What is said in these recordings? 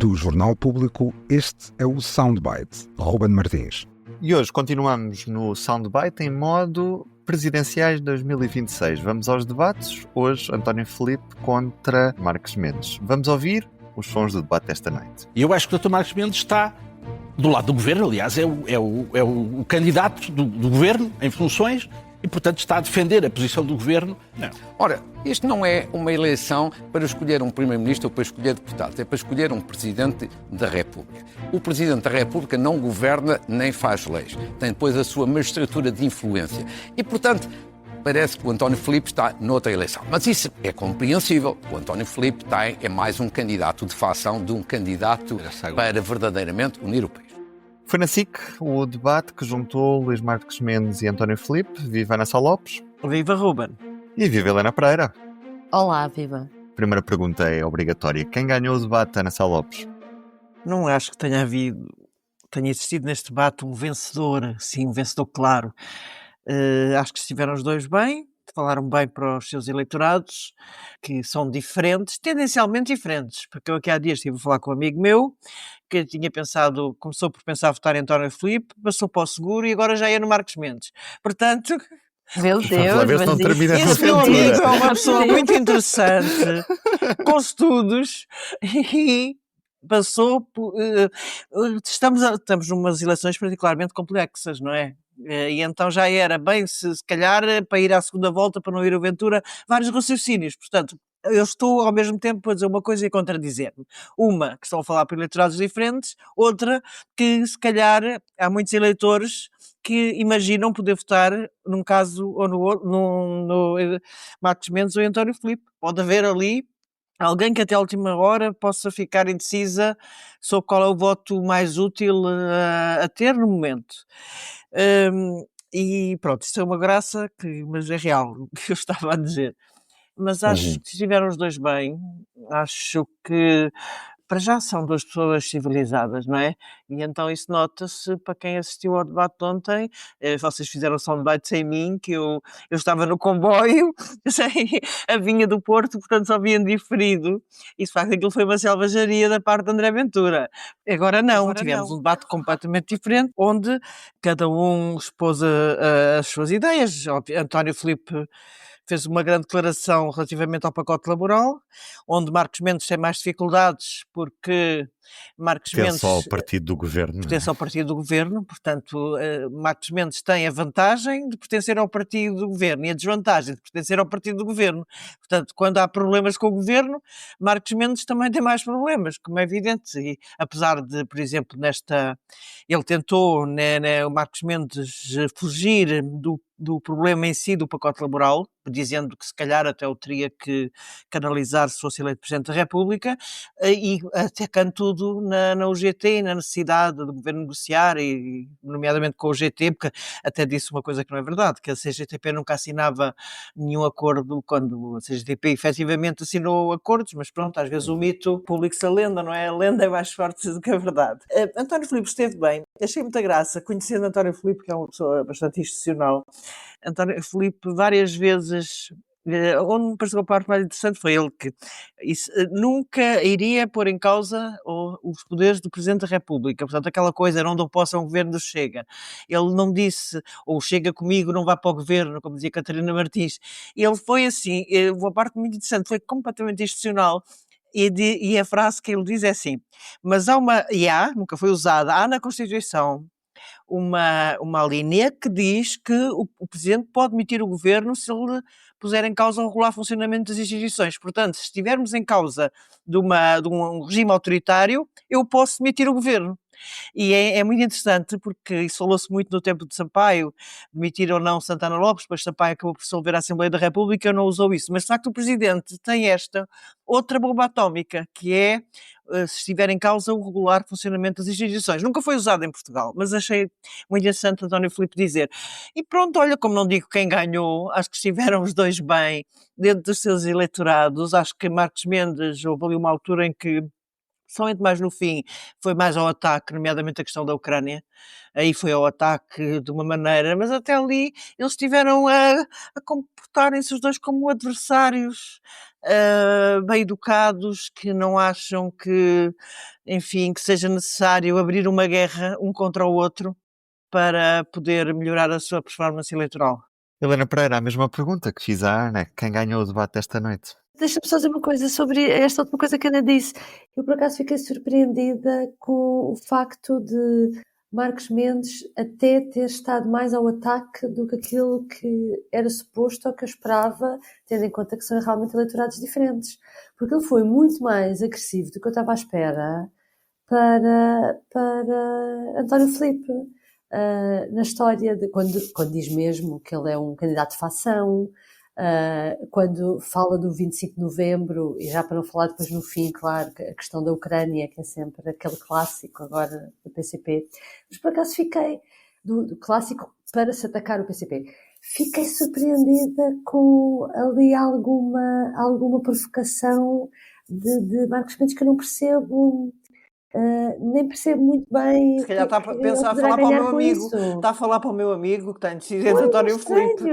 Do Jornal Público, este é o Soundbite. Ruben Martins. E hoje continuamos no Soundbite em modo presidenciais 2026. Vamos aos debates. Hoje, António Filipe contra Marcos Mendes. Vamos ouvir os sons do debate desta noite. Eu acho que o Dr. Marcos Mendes está do lado do governo, aliás, é o candidato do governo em funções e, portanto, está a defender a posição do governo. Não. Ora, isto não é uma eleição para escolher um primeiro-ministro ou para escolher deputados, é para escolher um presidente da República. O presidente da República não governa nem faz leis, tem depois a sua magistratura de influência e, portanto, parece que o António Filipe está noutra eleição. Mas isso é compreensível. O António Filipe é mais um candidato de facção de um candidato para verdadeiramente unir o país. Foi na SIC o debate que juntou Luís Marcos Mendes e António Filipe. Viva Ana Sá Lopes. Viva Ruben. E viva Helena Pereira. Olá, viva. Primeira pergunta é obrigatória. Quem ganhou o debate, Ana Sá Lopes? Não acho que tenha existido neste debate um vencedor, sim, um vencedor claro. Acho que estiveram os dois bem, falaram bem para os seus eleitorados, que são diferentes, tendencialmente diferentes, porque eu aqui há dias estive a falar com um amigo meu, que começou por pensar votar em António Filipe, passou para o seguro e agora já é no Marcos Mendes. Portanto... Meu Deus, não termina esse meu amigo é uma pessoa muito interessante, com estudos, e passou por... Estamos numas eleições particularmente complexas, não é? E então já era bem, se calhar, para ir à segunda volta, para não ir ao Ventura, vários raciocínios. Portanto, eu estou ao mesmo tempo a dizer uma coisa e a contradizer-me. Uma, que estão a falar por eleitorados diferentes, outra, que se calhar há muitos eleitores que imaginam poder votar num caso ou no outro, no Marcos Mendes ou António Filipe. Pode haver ali alguém que até a última hora possa ficar indecisa sobre qual é o voto mais útil a ter no momento. E pronto, isso é uma graça, mas é real, o que eu estava a dizer. Mas acho que estiveram os dois bem, acho que para já são duas pessoas civilizadas, não é? E então isso nota-se para quem assistiu ao debate de ontem. Vocês fizeram só um debate sem mim, que eu estava no comboio, a vinha do Porto, portanto só vinha diferido. E de facto aquilo foi uma selvageria da parte de André Ventura. Agora tivemos um debate completamente diferente, onde cada um expôs as suas ideias. António Filipe fez uma grande declaração relativamente ao pacote laboral, onde Marcos Mendes tem mais dificuldades porque Marcos Mendes pertence ao partido do governo. Pertence ao partido do governo, portanto, Marcos Mendes tem a vantagem de pertencer ao partido do governo e a desvantagem de pertencer ao partido do governo. Portanto, quando há problemas com o governo, Marcos Mendes também tem mais problemas, como é evidente. E apesar de, por exemplo, ele tentou, o Marcos Mendes, fugir do problema em si do pacote laboral, dizendo que se calhar até o teria que canalizar se fosse eleito Presidente da República, e atacando tudo na UGT e na necessidade do governo negociar, e nomeadamente com o GT, porque até disse uma coisa que não é verdade, que a CGTP nunca assinava nenhum acordo quando a CGTP efetivamente assinou acordos, mas pronto, às vezes o mito publica-se a lenda, não é? A lenda é mais forte do que a verdade. António Filipe esteve bem, achei muita graça, conhecendo António Filipe, que é uma pessoa bastante institucional. António Filipe várias vezes, onde me pareceu a parte mais interessante foi ele que nunca iria pôr em causa os poderes do Presidente da República, portanto aquela coisa, não dou posse a um governo do Chega. Ele não disse, ou Chega comigo, não vá para o governo, como dizia Catarina Martins. Ele foi assim, uma parte muito interessante, foi completamente institucional. E a frase que ele diz é assim, mas nunca foi usada, há na Constituição uma linha que diz que o Presidente pode demitir o Governo se ele puser em causa o regular funcionamento das instituições. Portanto, se estivermos em causa de um regime autoritário, eu posso demitir o Governo. E é muito interessante porque isso falou-se muito no tempo de Sampaio, demitir ou não Santana Lopes, depois Sampaio acabou por dissolver a Assembleia da República e não usou isso. Mas de facto o Presidente tem esta outra bomba atómica, que é se estiver em causa o regular funcionamento das instituições. Nunca foi usado em Portugal, mas achei muito interessante António Filipe dizer. E pronto, olha, como não digo quem ganhou, acho que estiveram os dois bem dentro dos seus eleitorados. Acho que Marcos Mendes, houve ali uma altura em que somente mais no fim, foi mais ao ataque, nomeadamente a questão da Ucrânia. Aí foi ao ataque de uma maneira, mas até ali eles estiveram a comportarem-se os dois como adversários bem educados, que não acham que, enfim, que seja necessário abrir uma guerra um contra o outro para poder melhorar a sua performance eleitoral. Helena Pereira, a mesma pergunta que fiz à Ana. Quem ganhou o debate esta noite? Deixa-me só dizer uma coisa sobre esta última coisa que a Ana disse. Eu, por acaso, fiquei surpreendida com o facto de Marcos Mendes até ter estado mais ao ataque do que aquilo que era suposto ou que eu esperava, tendo em conta que são realmente eleitorados diferentes. Porque ele foi muito mais agressivo do que eu estava à espera para António Filipe. Na história de quando diz mesmo que ele é um candidato de facção, quando fala do 25 de novembro, e já para não falar depois no fim, claro, a questão da Ucrânia, que é sempre aquele clássico agora do PCP, mas por acaso fiquei, do clássico para se atacar o PCP, fiquei surpreendida com ali alguma provocação de Marcos Mendes que eu não percebo. Nem percebo muito bem. Se calhar está a pensar a falar para o meu amigo. Está a falar para o meu amigo que está indeciso, António Filipe.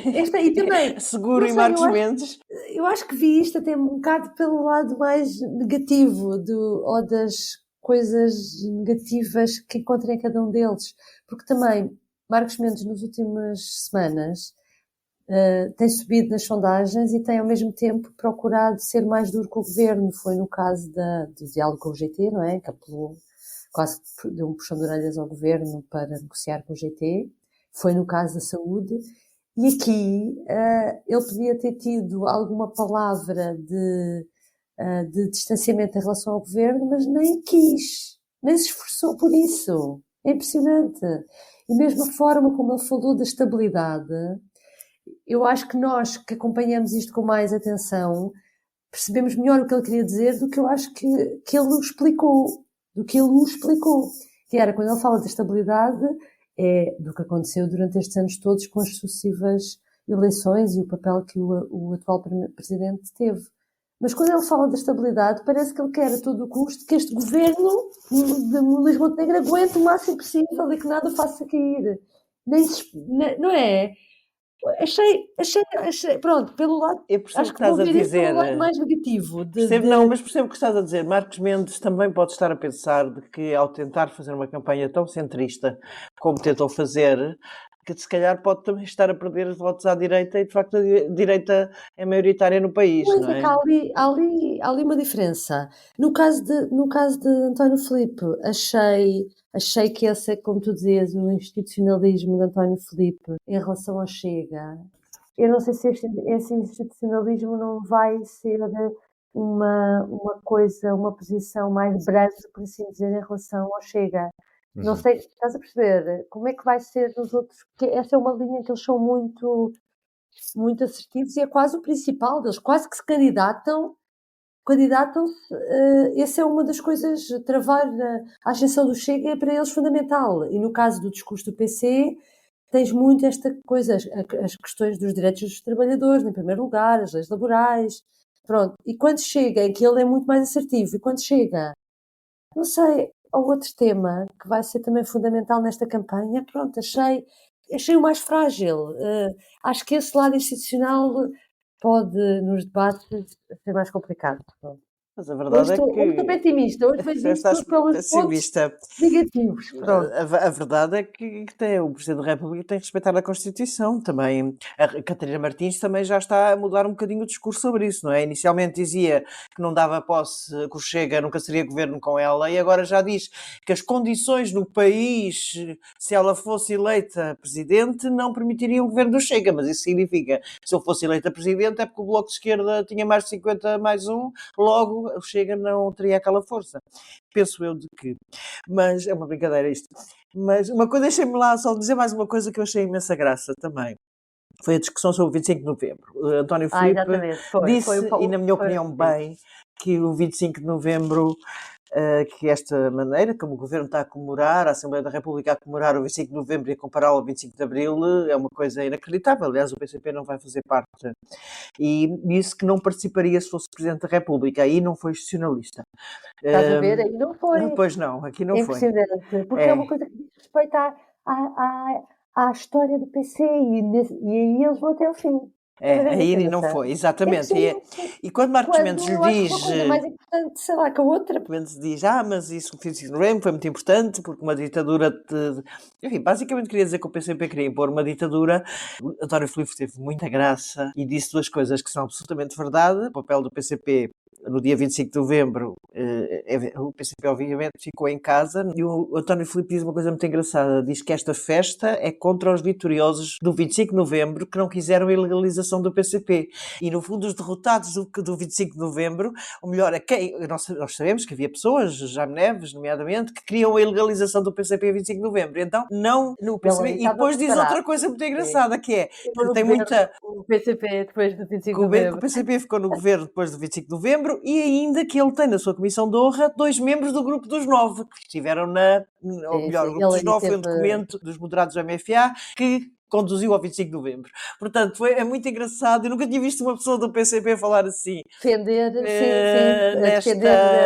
E também Seguro e Marcos Mendes. Eu acho que vi isto até um bocado pelo lado mais negativo ou das coisas negativas que encontrei em cada um deles. Porque também Marcos Mendes nas últimas semanas tem subido nas sondagens e tem ao mesmo tempo procurado ser mais duro com o governo. Foi no caso do diálogo com o GT, não é? Que apelou, quase deu um puxão de orelhas ao governo para negociar com o GT. Foi no caso da saúde. E aqui ele podia ter tido alguma palavra de distanciamento em relação ao governo, mas nem quis, nem se esforçou por isso. É impressionante. E mesmo a forma como ele falou da estabilidade, eu acho que nós que acompanhamos isto com mais atenção percebemos melhor o que ele queria dizer do que eu acho que ele nos explicou. Que era, quando ele fala de estabilidade, é do que aconteceu durante estes anos todos com as sucessivas eleições e o papel que o atual presidente teve. Mas quando ele fala da estabilidade, parece que ele quer a todo o custo que este governo de Luís Montenegro aguente o máximo possível e que nada o faça cair. Não é? Achei, pronto, pelo lado, eu percebo acho que que vou estás a ver isso dizer, pelo lado mais negativo. Não, mas percebo o que estás a dizer. Marcos Mendes também pode estar a pensar de que ao tentar fazer uma campanha tão centrista como tentou fazer, que se calhar pode também estar a perder os votos à direita e de facto a direita é maioritária no país, Pois não é é? que há ali uma diferença. No caso de António Filipe, achei que esse é, como tu dizias, o institucionalismo de António Filipe em relação ao Chega. Eu não sei se esse institucionalismo não vai ser uma coisa, uma posição mais branda, por assim dizer, em relação ao Chega. Não sei, estás a perceber? Como é que vai ser nos outros? Porque essa é uma linha que eles são muito assertivos e é quase o principal deles, quase que se candidatam-se. Essa é uma das coisas, travar a ascensão do Chega é para eles fundamental. E no caso do discurso do PC, tens muito esta coisa, as questões dos direitos dos trabalhadores, em primeiro lugar, as leis laborais, pronto. E quando chega, em que ele é muito mais assertivo, e quando chega, não sei, ao outro tema, que vai ser também fundamental nesta campanha, pronto, achei o mais frágil. Acho que esse lado institucional pode, nos debates, ser mais complicado. Mas a verdade Hoje estou pessimista, hoje vejo isto tudo pelos pontos negativos. Pronto. A verdade é que o Presidente da República tem que respeitar a Constituição também. A Catarina Martins também já está a mudar um bocadinho o discurso sobre isso, não é? Inicialmente dizia que não dava posse, que o Chega nunca seria governo com ela, e agora já diz que as condições no país, se ela fosse eleita Presidente, não permitiriam o governo do Chega, mas isso significa que se eu fosse eleita Presidente é porque o Bloco de Esquerda tinha mais de 50 mais 1, logo o Chega não teria aquela força. Penso eu de que... Mas é uma brincadeira isto. Mas uma coisa, deixem-me lá só dizer mais uma coisa que eu achei imensa graça também. Foi a discussão sobre o 25 de novembro. António Filipe disse, e na minha opinião bem, que o 25 de novembro que esta maneira, como o Governo está a comemorar, a Assembleia da República a comemorar o 25 de Novembro e a compará-lo ao 25 de Abril, é uma coisa inacreditável. Aliás, o PCP não vai fazer parte. E disse que não participaria se fosse Presidente da República. Aí não foi institucionalista. Estás a ver? Aí não foi. Pois não, aqui não foi. Impressionante, porque é uma coisa que diz respeito à história do PC e aí eles vão até o fim. Aí não foi, exatamente. E quando Marcos Mendes lhe diz... Uma coisa mais importante, sei lá, que a outra. Mendes diz, mas isso, o 25 de Novembro foi muito importante, porque uma ditadura... Enfim, basicamente queria dizer que o PCP queria impor uma ditadura. O António Filipe teve muita graça e disse duas coisas que são absolutamente verdade. O papel do PCP no dia 25 de Novembro, o PCP obviamente ficou em casa, e o António Filipe diz uma coisa muito engraçada, diz que esta festa é contra os vitoriosos do 25 de Novembro que não quiseram a ilegalização do PCP, e no fundo os derrotados do 25 de Novembro, ou melhor, nós sabemos que havia pessoas, Jaime Neves nomeadamente, que queriam a ilegalização do PCP a 25 de Novembro, então não no PCP, e depois diz outra coisa muito engraçada, que é, que tem muita... O PCP depois do 25 de Novembro. O PCP ficou no governo depois do 25 de Novembro, e ainda que ele tem na sua comissão de honra 2 membros do grupo dos 9, que estiveram ou melhor, o grupo dos 9 foi um documento dos moderados do MFA que conduziu ao 25 de Novembro. Portanto, é muito engraçado. Eu nunca tinha visto uma pessoa do PCP falar assim. Defender a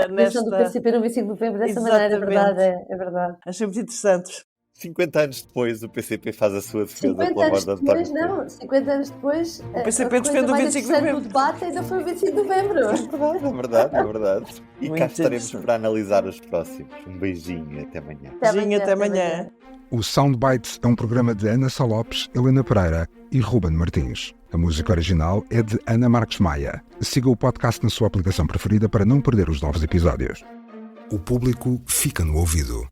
posição do PCP no 25 de Novembro dessa maneira, é verdade. Achei muito interessante. 50 anos depois, o PCP faz a sua defesa 50 anos depois, não. 50 anos depois, o PCP defende o 25 de Novembro. O debate ainda foi o 25 de Novembro. É verdade. E cá estaremos para analisar os próximos. Um beijinho e até amanhã. Até amanhã. O Soundbites é um programa de Ana Sá Lopes, Helena Pereira e Ruben Martins. A música original é de Ana Marques Maia. Siga o podcast na sua aplicação preferida para não perder os novos episódios. O público fica no ouvido.